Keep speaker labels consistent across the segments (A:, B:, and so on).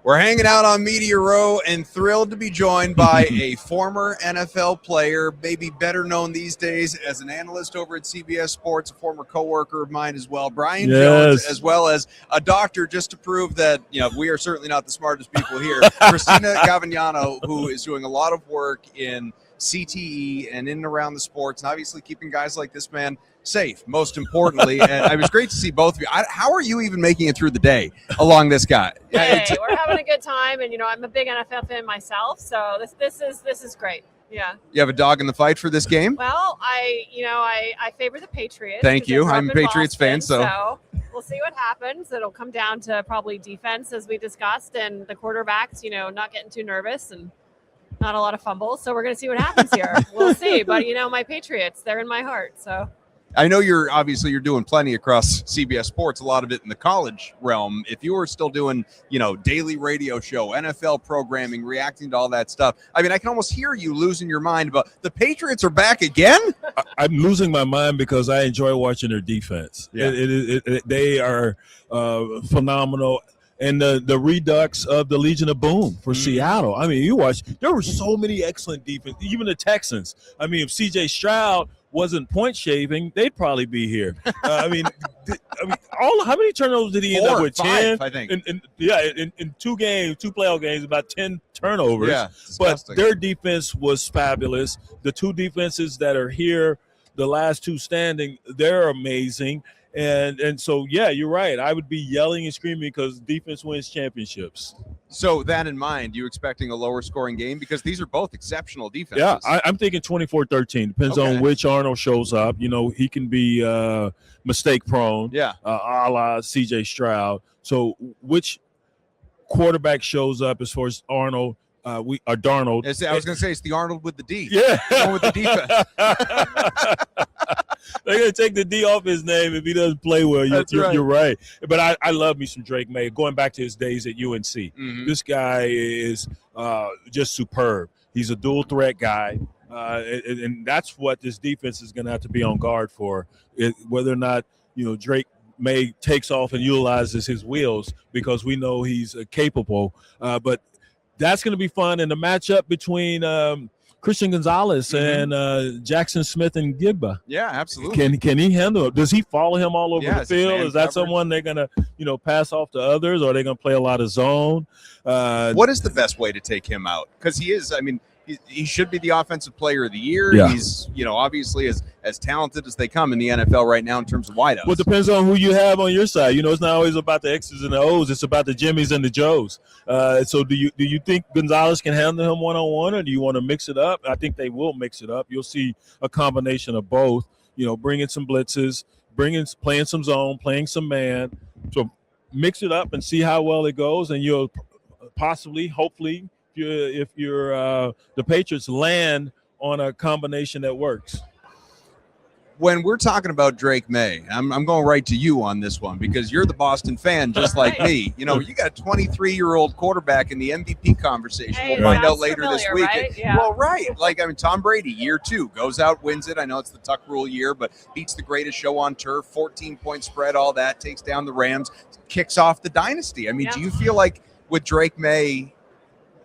A: We're hanging out on Media Row and thrilled to be joined by a former NFL player, maybe better known these days as an analyst over at CBS Sports, a former coworker of mine as well, Brian Jones, as well as a doctor, just to prove that we are certainly not the smartest people here. Christina Gavagnano, who is doing a lot of work in CTE and in and around the sports, and obviously keeping guys like this man safe, most importantly. And it was great to see both of you. How are you even making it through the day along this guy?
B: Hey, we're having a good time, and I'm a big NFL fan myself, so this is great. Yeah.
A: You have a dog in the fight for this game?
B: Well, I favor the Patriots.
A: Thank you. I'm a Patriots fan,
B: so we'll see what happens. It'll come down to probably defense, as we discussed, and the quarterbacks, not getting too nervous and not a lot of fumbles. So we're going to see what happens here. We'll see. But, my Patriots, they're in my heart. So
A: I know you're doing plenty across CBS Sports, a lot of it in the college realm. If you were still doing, daily radio show, NFL programming, reacting to all that stuff, I mean, I can almost hear you losing your mind about the Patriots are back again.
C: I'm losing my mind because I enjoy watching their defense.
A: Yeah.
C: They are phenomenal. And the redux of the Legion of Boom for Seattle. I mean, there were so many excellent defense, even the Texans. I mean, if C.J. Stroud wasn't point shaving, they'd probably be here. How many turnovers did he end up with? 10,
A: I think.
C: In two playoff games, about 10 turnovers.
A: Yeah,
C: but their defense was fabulous. The two defenses that are here, the last two standing, they're amazing. And so, yeah, you're right. I would be yelling and screaming because defense wins championships.
A: So that in mind, you expecting a lower scoring game? Because these are both exceptional defenses.
C: Yeah, I'm thinking 24-13. Depends on which Arnold shows up. He can be mistake prone, a la C.J. Stroud. So which quarterback shows up as far as Arnold? Darnold.
A: I was going to say it's the Arnold with the D.
C: Yeah.
A: Going with the defense.
C: They're going to take the D off his name if he doesn't play well. You're right. But I love me some Drake May. Going back to his days at UNC, This guy is just superb. He's a dual threat guy, and that's what this defense is going to have to be on guard for, whether or not Drake May takes off and utilizes his wheels, because we know he's capable. But that's going to be fun. And the matchup between Christian Gonzalez and Jackson Smith and Gigba.
A: Yeah, absolutely.
C: Can he handle it? Does he follow him all over the field? Is that
A: coverage?
C: Someone they're going to pass off to others, or are they going to play a lot of zone?
A: What is the best way to take him out? Because he is, he should be the offensive player of the year.
C: Yeah.
A: He's, obviously as talented as they come in the NFL right now in terms of wideouts.
C: Well, it depends on who you have on your side. It's not always about the X's and the O's. It's about the Jimmys and the Joes. So do you think Gonzalez can handle him one-on-one, or do you want to mix it up? I think they will mix it up. You'll see a combination of both, bringing some blitzes, playing some zone, playing some man. So mix it up and see how well it goes, and you'll hopefully, if you're the Patriots, land on a combination that works.
A: When we're talking about Drake May, I'm going right to you on this one, because you're the Boston fan just like me. You got a 23-year-old quarterback in the MVP conversation. We'll find out later this week.
B: Right? Yeah.
A: Well, right. Tom Brady, year 2, goes out, wins it. I know it's the Tuck Rule year, but beats the greatest show on turf, 14-point spread, all that, takes down the Rams, kicks off the dynasty. Do you feel like with Drake May,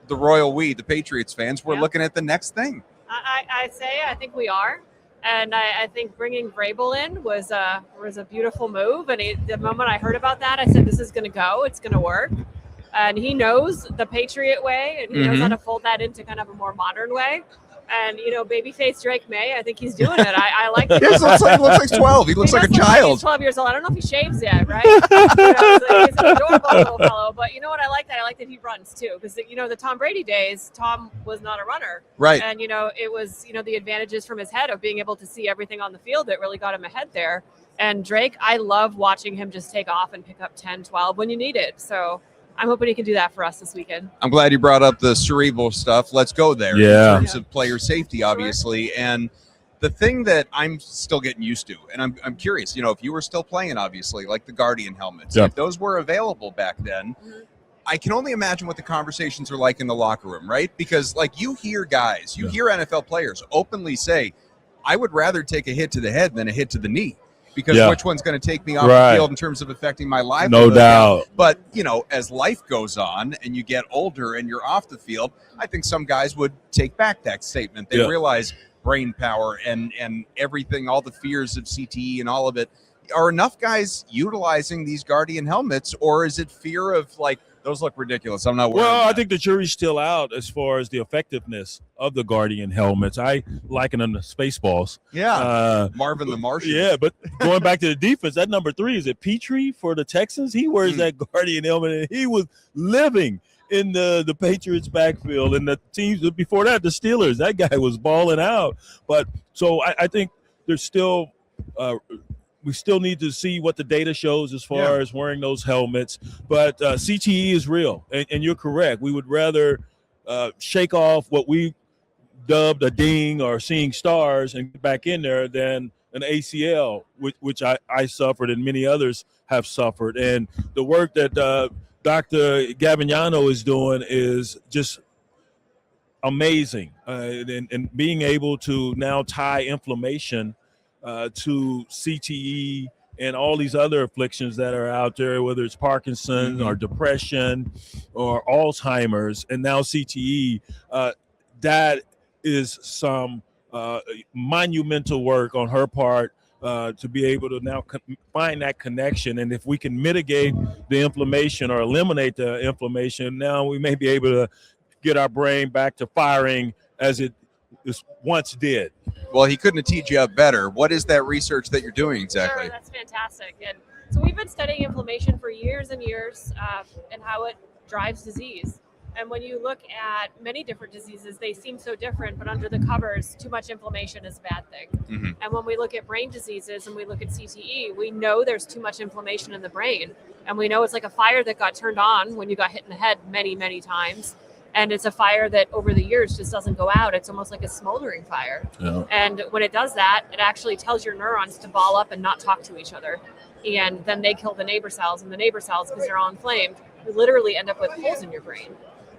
A: the the Patriots fans, we're looking at the next thing?
B: I think we are. And I think bringing Vrabel in was a beautiful move. And the moment I heard about that, I said, this is going to go. It's going to work. And he knows the Patriot way, and he knows how to fold that into kind of a more modern way. And, babyface Drake May, I think he's doing it. I like it.
A: He looks like 12. He looks like a child.
B: He's 12 years old. I don't know if he shaves yet, right? He's an adorable little fellow. But you know what? I like that. I like that he runs, too. Because, the Tom Brady days, Tom was not a runner.
A: Right.
B: And, it was, the advantages from his head of being able to see everything on the field that really got him ahead there. And Drake, I love watching him just take off and pick up 10, 12 when you need it. So I'm hoping he can do that for us this weekend.
A: I'm glad you brought up the cerebral stuff. Let's go there in terms of player safety, obviously. Sure. And the thing that I'm still getting used to, and I'm curious, if you were still playing, obviously, like the Guardian helmets, if those were available back then, I can only imagine what the conversations are like in the locker room, right? Because you hear hear NFL players openly say, I would rather take a hit to the head than a hit to the knee. because which one's going to take me off the field in terms of affecting my livelihood.
C: No doubt.
A: But, as life goes on and you get older and you're off the field, I think some guys would take back that statement. They realize brain power and everything, all the fears of CTE and all of it. Are enough guys utilizing these Guardian helmets, or is it fear of those look ridiculous, I'm not wearing
C: Well,
A: that?
C: I think the jury's still out as far as the effectiveness of the Guardian helmets. I liken them to Spaceballs.
A: Yeah, Marvin the Martian.
C: Yeah, but going back to the defense, that number 3, is it Petrie for the Texans? He wears that Guardian helmet, and he was living in the Patriots backfield, and the teams before that, the Steelers. That guy was balling out. But so I think there's still we still need to see what the data shows as far as wearing those helmets. But CTE is real, and you're correct. We would rather shake off what we dubbed a ding or seeing stars and get back in there than an ACL, which I suffered and many others have suffered. And the work that Dr. Gavignano is doing is just amazing. And being able to now tie inflammation to CTE and all these other afflictions that are out there, whether it's Parkinson's or depression or Alzheimer's, and now CTE, that is some monumental work on her part to be able to now find that connection. And if we can mitigate the inflammation or eliminate the inflammation, now we may be able to get our brain back to firing as it once did.
A: Well, he couldn't have teed you up better. What is that research that you're doing exactly?
B: Sure, that's fantastic. And so we've been studying inflammation for years and years and how it drives disease. And when you look at many different diseases, they seem so different, but under the covers, too much inflammation is a bad thing. And when we look at brain diseases and we look at CTE, we know there's too much inflammation in the brain. And we know it's like a fire that got turned on when you got hit in the head many, many times. And it's a fire that over the years just doesn't go out. It's almost like a smoldering fire. Yeah. And when it does that, it actually tells your neurons to ball up and not talk to each other. And then they kill the neighbor cells. And the neighbor cells, because they're all inflamed, you literally end up with holes in your brain.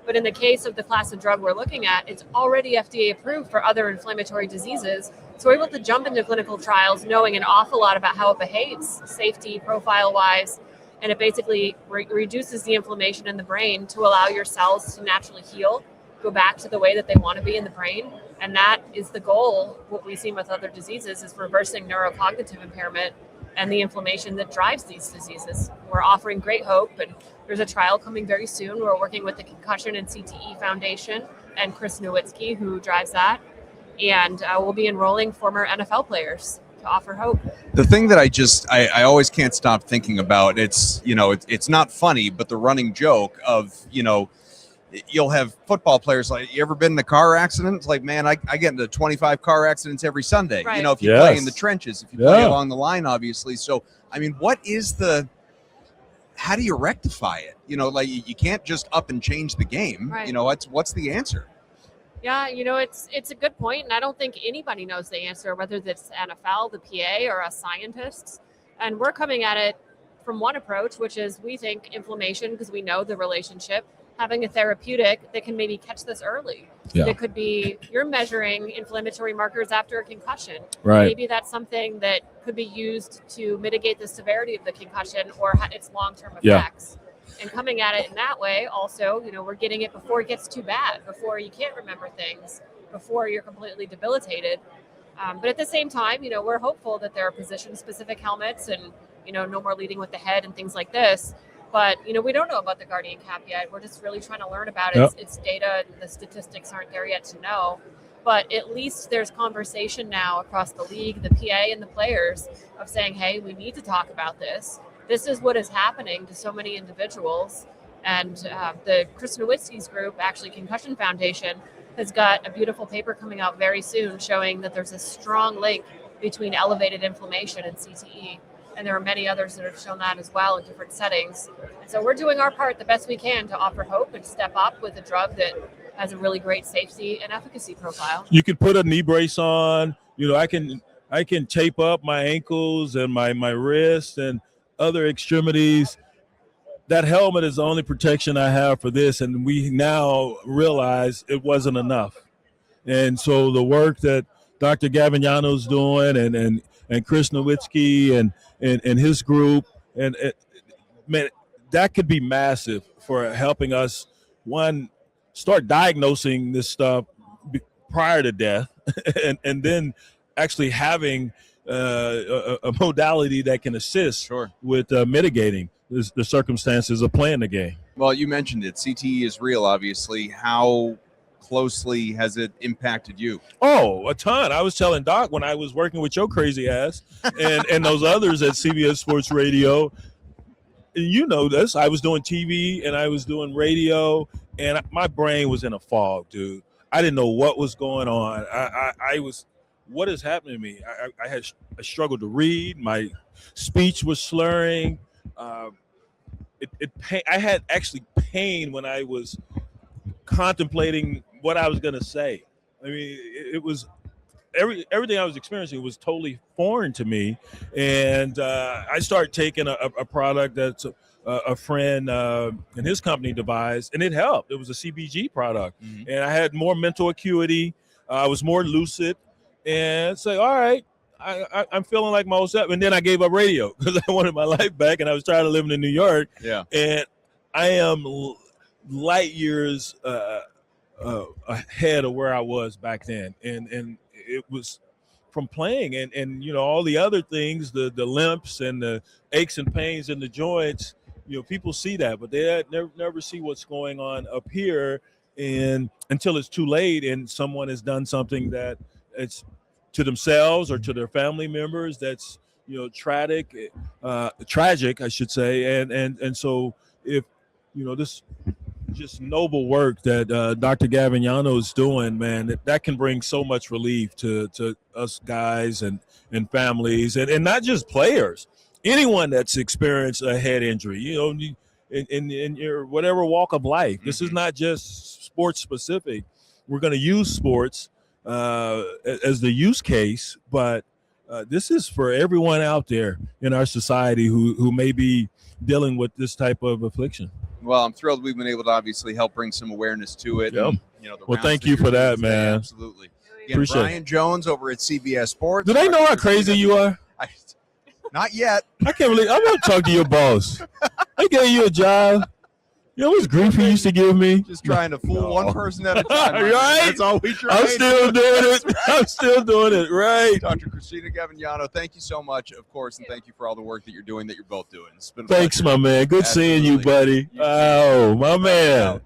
B: But in the case of the class of drug we're looking at, it's already FDA approved for other inflammatory diseases. So we're able to jump into clinical trials knowing an awful lot about how it behaves, safety, profile-wise. And it basically reduces the inflammation in the brain to allow your cells to naturally heal, go back to the way that they want to be in the brain. And that is the goal. What we've seen with other diseases is reversing neurocognitive impairment and the inflammation that drives these diseases. We're offering great hope, and there's a trial coming very soon. We're working with the Concussion and CTE Foundation and Chris Nowitzki, who drives that. And we'll be enrolling former NFL players to offer hope.
A: The thing that I always can't stop thinking about, it's not funny, but the running joke of, you'll have football players like, you ever been in a car accident? It's like, man, I get into 25 car accidents every Sunday.
B: Right.
A: If you play in the trenches, if you play along the line, obviously. So, I mean, how do you rectify it? You can't just up and change the game.
B: Right.
A: What's the answer?
B: Yeah, it's a good point, and I don't think anybody knows the answer, whether it's the NFL, the PA, or us scientists. And we're coming at it from one approach, which is we think inflammation, because we know the relationship, having a therapeutic that can maybe catch this early. Yeah. It could be you're measuring inflammatory markers after a concussion.
C: Right.
B: Maybe that's something that could be used to mitigate the severity of the concussion or its long-term effects. And coming at it in that way, also, we're getting it before it gets too bad, before you can't remember things, before you're completely debilitated. But at the same time, we're hopeful that there are position-specific helmets and, no more leading with the head and things like this. But, we don't know about the Guardian Cap yet. We're just really trying to learn about it. It's data. The statistics aren't there yet to know. But at least there's conversation now across the league, the PA and the players of saying, hey, we need to talk about this. This is what is happening to so many individuals. And the Chris Nowitzki's group, actually Concussion Foundation, has got a beautiful paper coming out very soon showing that there's a strong link between elevated inflammation and CTE. And there are many others that have shown that as well in different settings. And so we're doing our part the best we can to offer hope and step up with a drug that has a really great safety and efficacy profile.
C: You can put a knee brace on. I can tape up my ankles and my wrists and other extremities. That helmet is the only protection I have for this, and we now realize it wasn't enough. And so the work that Dr. Gavignano's doing, and Chris Nowitzki and his group, and man, that could be massive for helping us start diagnosing this stuff prior to death, and then actually having a modality that can assist with mitigating the circumstances of playing the game.
A: Well, you mentioned it. CTE is real, obviously. How closely has it impacted you?
C: Oh, a ton. I was telling Doc when I was working with your crazy ass and those others at CBS Sports Radio, you know this, I was doing TV and I was doing radio, and my brain was in a fog, dude. I didn't know what was going on. I was, what is happening to me? I struggled to read. My speech was slurring. I had actually pain when I was contemplating what I was going to say. I mean, it was everything I was experiencing was totally foreign to me. And I started taking a product that's a friend and his company devised, and it helped. It was a CBG product. Mm-hmm. And I had more mental acuity. I was more lucid, and say, all right, I'm feeling like my old self. And then I gave up radio because I wanted my life back, and I was tired of living in New York. Yeah. And I am light years ahead of where I was back then. And it was from playing and you know, all the other things, the limps and the aches and pains in the joints, you know, people see that, but they never see what's going on up here, and until it's too late and someone has done something that it's to themselves or to their family members that's, you know, tragic, I should say. And so if, you know, this just noble work that Dr. Gavignano is doing, man, that can bring so much relief to us guys and families and not just players, anyone that's experienced a head injury, you know, in your whatever walk of life. Mm-hmm. This is not just sports specific. We're going to use sports as the use case, but this is for everyone out there in our society who may be dealing with this type of affliction.
A: Well, I'm thrilled we've been able to obviously help bring some awareness to it.
C: Yep.
A: And, you know,
C: well, thank you for that, man.
A: Absolutely. Again, Brian Jones over at CBS Sports.
C: Do they know how crazy you are?
A: Not yet.
C: I can't believe I'm going to talk to your boss. They gave you a job. You know what grief he used to give me?
A: Just trying to fool one person at a time.
C: Right?
A: That's all we try.
C: I'm still doing it. Right.
A: Dr. Christina Gavignano, thank you so much, of course, and thank you for all the work that you're doing, that you're both doing. It's been
C: Thanks, my man. Good seeing you, buddy. Oh, my man.